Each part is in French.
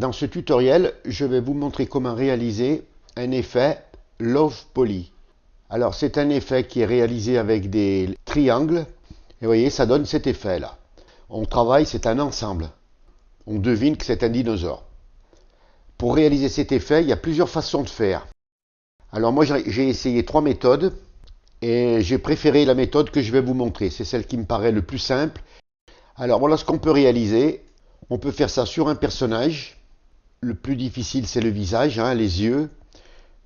Dans ce tutoriel, je vais vous montrer comment réaliser un effet Love Poly. Alors c'est un effet qui est réalisé avec des triangles. Et vous voyez, ça donne cet effet là. On travaille, c'est un ensemble. On devine que c'est un dinosaure. Pour réaliser cet effet, il y a plusieurs façons de faire. Alors moi j'ai essayé 3 méthodes et j'ai préféré la méthode que je vais vous montrer. C'est celle qui me paraît le plus simple. Alors voilà ce qu'on peut réaliser. On peut faire ça sur un personnage. Le plus difficile c'est le visage, les yeux.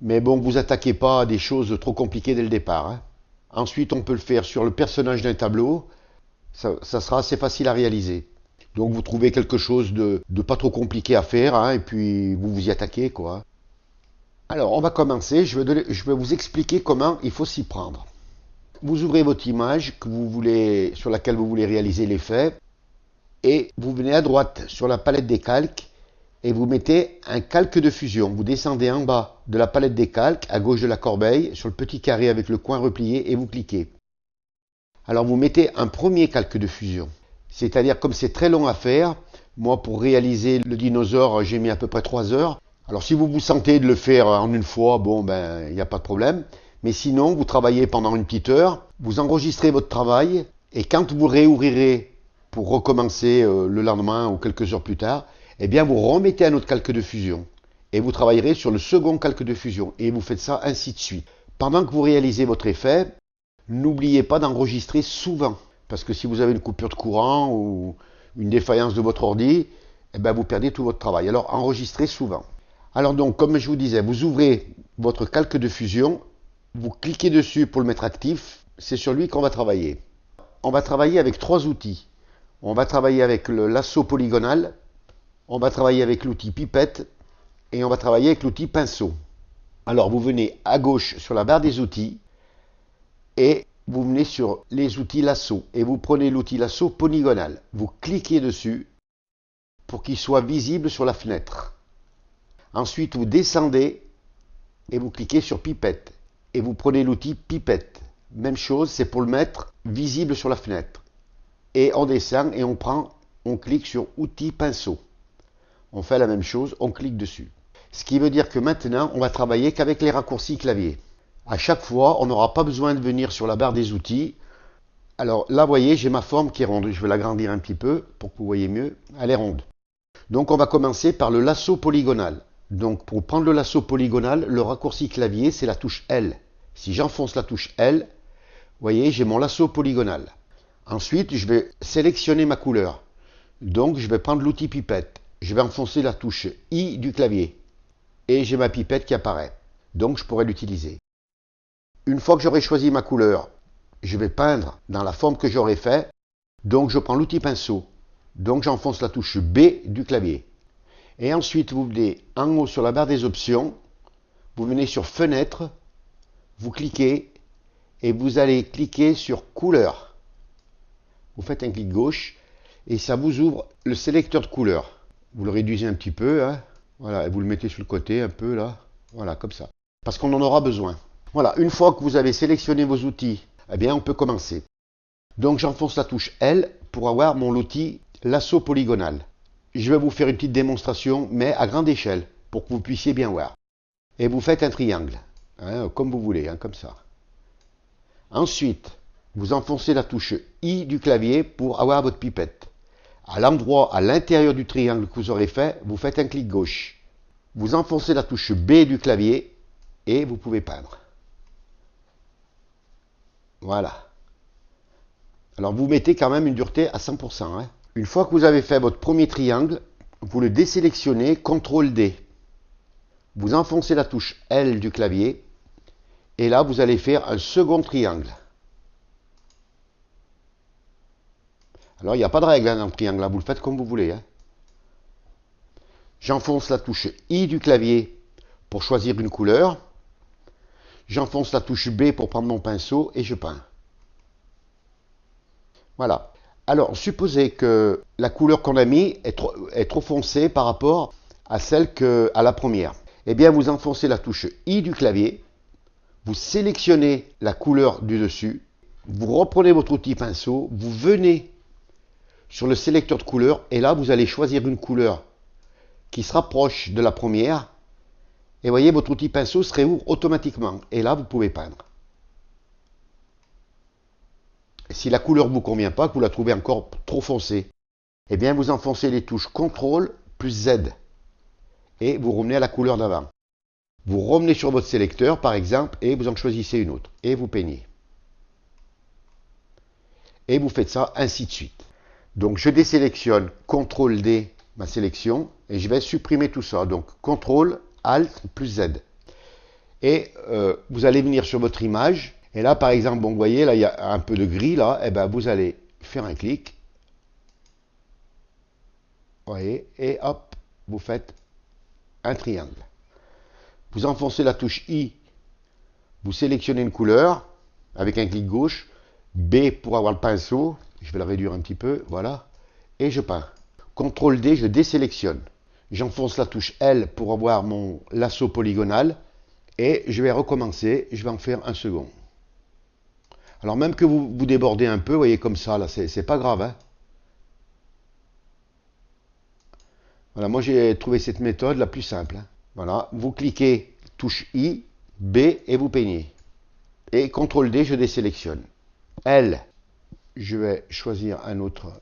Mais bon, vous attaquez pas à des choses trop compliquées dès le départ. Ensuite, on peut le faire sur le personnage d'un tableau. Ça sera assez facile à réaliser. Donc vous trouvez quelque chose de pas trop compliqué à faire, et puis vous vous y attaquez, quoi. Alors, on va commencer. Je vais vous expliquer comment il faut s'y prendre. Vous ouvrez votre image sur laquelle vous voulez réaliser l'effet. Et vous venez à droite sur la palette des calques et vous mettez un calque de fusion. Vous descendez en bas de la palette des calques, à gauche de la corbeille, sur le petit carré avec le coin replié et vous cliquez. Alors vous mettez un premier calque de fusion. C'est-à-dire, comme c'est très long à faire, moi pour réaliser le dinosaure, j'ai mis à peu près 3 heures. Alors si vous vous sentez de le faire en une fois, bon ben il n'y a pas de problème. Mais sinon, vous travaillez pendant une petite heure, vous enregistrez votre travail et quand vous réouvrirez pour recommencer le lendemain ou quelques heures plus tard, eh bien vous remettez un autre calque de fusion et vous travaillerez sur le second calque de fusion et vous faites ça ainsi de suite. Pendant que vous réalisez votre effet, n'oubliez pas d'enregistrer souvent parce que si vous avez une coupure de courant ou une défaillance de votre ordi, eh bien vous perdez tout votre travail. Alors enregistrez souvent. Alors donc, comme je vous disais, vous ouvrez votre calque de fusion, vous cliquez dessus pour le mettre actif, c'est sur lui qu'on va travailler. On va travailler avec 3 outils. On va travailler avec le lasso polygonal, on va travailler avec l'outil pipette et on va travailler avec l'outil pinceau. Alors vous venez à gauche sur la barre des outils et vous venez sur les outils lasso et vous prenez l'outil lasso polygonal. Vous cliquez dessus pour qu'il soit visible sur la fenêtre. Ensuite vous descendez et vous cliquez sur pipette et vous prenez l'outil pipette. Même chose, c'est pour le mettre visible sur la fenêtre. Et on descend et on clique sur outil pinceau. On fait la même chose, on clique dessus. Ce qui veut dire que maintenant, on va travailler qu'avec les raccourcis clavier. À chaque fois, on n'aura pas besoin de venir sur la barre des outils. Alors là, vous voyez, j'ai ma forme qui est ronde. Je vais l'agrandir un petit peu pour que vous voyez mieux. Elle est ronde. Donc on va commencer par le lasso polygonal. Donc pour prendre le lasso polygonal, le raccourci clavier, c'est la touche L. Si j'enfonce la touche L, vous voyez, j'ai mon lasso polygonal. Ensuite, je vais sélectionner ma couleur. Donc, je vais prendre l'outil pipette. Je vais enfoncer la touche I du clavier. Et j'ai ma pipette qui apparaît. Donc, je pourrais l'utiliser. Une fois que j'aurai choisi ma couleur, je vais peindre dans la forme que j'aurai fait. Donc, je prends l'outil pinceau. Donc, j'enfonce la touche B du clavier. Et ensuite, vous venez en haut sur la barre des options. Vous venez sur Fenêtre. Vous cliquez. Et vous allez cliquer sur Couleur. Vous faites un clic gauche et ça vous ouvre le sélecteur de couleurs. Vous le réduisez un petit peu, voilà, et vous le mettez sur le côté un peu là, voilà, comme ça. Parce qu'on en aura besoin. Voilà, une fois que vous avez sélectionné vos outils, eh bien on peut commencer. Donc j'enfonce la touche L pour avoir mon outil lasso polygonal. Je vais vous faire une petite démonstration, mais à grande échelle, pour que vous puissiez bien voir. Et vous faites un triangle, comme vous voulez, comme ça. Ensuite, vous enfoncez la touche I du clavier pour avoir votre pipette. À l'endroit, à l'intérieur du triangle que vous aurez fait, vous faites un clic gauche. Vous enfoncez la touche B du clavier et vous pouvez peindre. Voilà. Alors vous mettez quand même une dureté à 100%. Une fois que vous avez fait votre premier triangle, vous le désélectionnez, CTRL D. Vous enfoncez la touche L du clavier et là vous allez faire un second triangle. Alors, il n'y a pas de règle dans le triangle, vous le faites comme vous voulez. J'enfonce la touche I du clavier pour choisir une couleur. J'enfonce la touche B pour prendre mon pinceau et je peins. Voilà. Alors, supposez que la couleur qu'on a mise est trop foncée par rapport à à la première. Eh bien, vous enfoncez la touche I du clavier, vous sélectionnez la couleur du dessus, vous reprenez votre outil pinceau, vous venez sur le sélecteur de couleurs et là vous allez choisir une couleur qui se rapproche de la première. Et vous voyez, votre outil pinceau se réouvre automatiquement. Et là, vous pouvez peindre. Et si la couleur ne vous convient pas, que vous la trouvez encore trop foncée, eh bien, vous enfoncez les touches CTRL plus Z. Et vous revenez à la couleur d'avant. Vous revenez sur votre sélecteur, par exemple, et vous en choisissez une autre. Et vous peignez. Et vous faites ça ainsi de suite. Donc, je désélectionne CTRL D, ma sélection, et je vais supprimer tout ça. Donc, CTRL, ALT, plus Z. Et vous allez venir sur votre image. Et là, par exemple, bon, vous voyez, là, il y a un peu de gris, là. Et ben, vous allez faire un clic. Vous voyez, et hop, vous faites un triangle. Vous enfoncez la touche I, vous sélectionnez une couleur avec un clic gauche, B pour avoir le pinceau, je vais le réduire un petit peu, voilà, et je peins. CTRL D, je désélectionne. J'enfonce la touche L pour avoir mon lasso polygonal, et je vais recommencer, je vais en faire un second. Alors même que vous débordez un peu, vous voyez comme ça, là, c'est pas grave, hein. Voilà, moi j'ai trouvé cette méthode la plus simple, hein. Voilà, vous cliquez touche I, B et vous peignez. Et CTRL D, je désélectionne. L, je vais choisir un autre.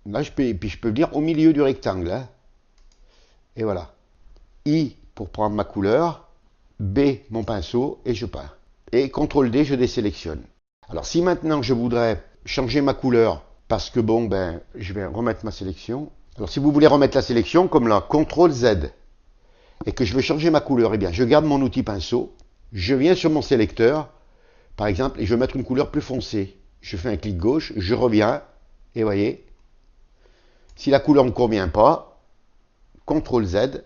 Là, je peux venir au milieu du rectangle, hein. Et voilà. I pour prendre ma couleur, B mon pinceau et je peins. Et CTRL D, je désélectionne. Alors si maintenant je voudrais changer ma couleur, parce que bon, ben, je vais remettre ma sélection. Alors si vous voulez remettre la sélection, comme là, CTRL Z, et que je veux changer ma couleur, eh bien, je garde mon outil pinceau, je viens sur mon sélecteur, par exemple, et je veux mettre une couleur plus foncée. Je fais un clic gauche, je reviens, et vous voyez, si la couleur ne me convient pas, CTRL Z,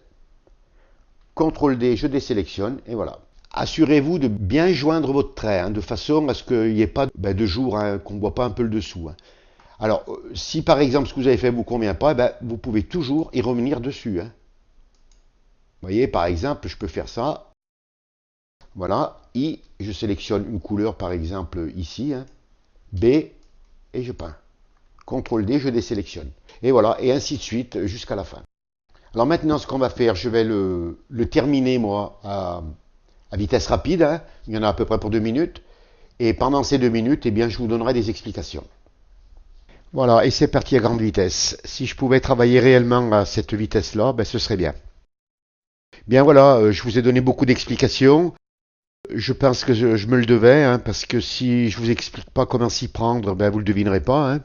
CTRL D, je désélectionne, et voilà. Assurez-vous de bien joindre votre trait, hein, de façon à ce qu'il n'y ait pas de jour, hein, qu'on ne voit pas un peu le dessous, hein. Alors, si par exemple ce que vous avez fait ne vous convient pas, eh ben, vous pouvez toujours y revenir dessus, hein. Vous voyez, par exemple, je peux faire ça. Voilà, I, je sélectionne une couleur, par exemple, ici, hein. B, et je peins. CTRL D, je désélectionne. Et voilà, et ainsi de suite jusqu'à la fin. Alors maintenant, ce qu'on va faire, je vais le terminer, moi, à vitesse rapide, hein. Il y en a à peu près pour 2 minutes. Et pendant ces 2 minutes, eh bien, je vous donnerai des explications. Voilà, et c'est parti à grande vitesse. Si je pouvais travailler réellement à cette vitesse-là, ben, ce serait bien. Bien voilà, je vous ai donné beaucoup d'explications. Je pense que je me le devais, hein, parce que si je vous explique pas comment s'y prendre, ben, vous le devinerez pas, hein.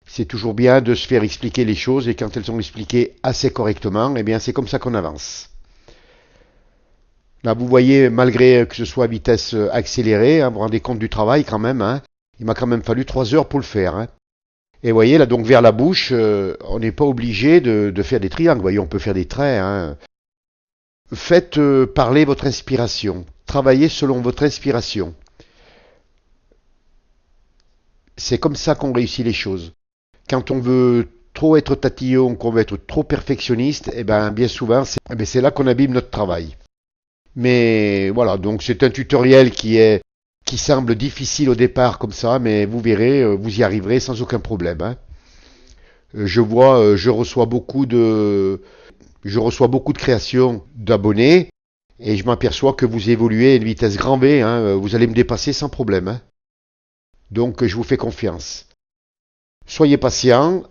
C'est toujours bien de se faire expliquer les choses, et quand elles sont expliquées assez correctement, eh bien, c'est comme ça qu'on avance. Là, vous voyez, malgré que ce soit à vitesse accélérée, hein, vous vous rendez compte du travail quand même, hein. Il m'a quand même fallu 3 heures pour le faire, hein. Et vous voyez, là, donc vers la bouche, on n'est pas obligé de faire des triangles. Vous voyez, on peut faire des traits, hein. Faites parler votre inspiration. Travaillez selon votre inspiration. C'est comme ça qu'on réussit les choses. Quand on veut trop être tatillon, qu'on veut être trop perfectionniste, eh ben, bien souvent, c'est là qu'on abîme notre travail. Mais voilà, donc c'est un tutoriel qui semble difficile au départ comme ça, mais vous verrez, vous y arriverez sans aucun problème, hein. Je reçois beaucoup de créations d'abonnés, et je m'aperçois que vous évoluez à une vitesse grand V, hein, vous allez me dépasser sans problème, hein. Donc je vous fais confiance. Soyez patient,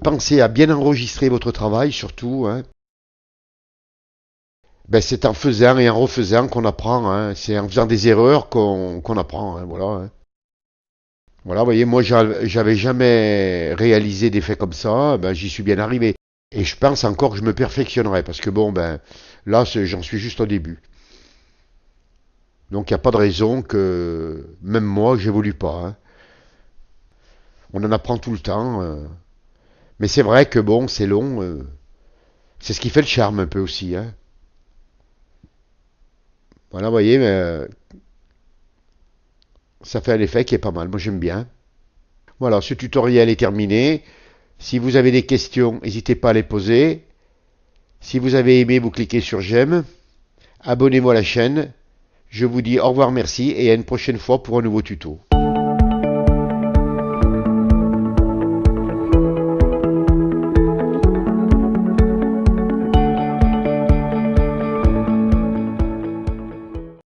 pensez à bien enregistrer votre travail surtout, hein. Ben, c'est en faisant et en refaisant qu'on apprend, hein. C'est en faisant des erreurs qu'on apprend, hein, voilà, hein. Voilà, vous voyez, moi j'avais jamais réalisé des faits comme ça, ben, j'y suis bien arrivé. Et je pense encore que je me perfectionnerai, parce que bon, ben, là j'en suis juste au début. Donc il n'y a pas de raison que, même moi, j'évolue pas, hein. On en apprend tout le temps, mais c'est vrai que bon, c'est long, c'est ce qui fait le charme un peu aussi, hein. Voilà, vous voyez, mais ça fait un effet qui est pas mal, moi j'aime bien. Voilà, ce tutoriel est terminé. Si vous avez des questions, n'hésitez pas à les poser. Si vous avez aimé, vous cliquez sur j'aime. Abonnez-vous à la chaîne. Je vous dis au revoir, merci, et à une prochaine fois pour un nouveau tuto.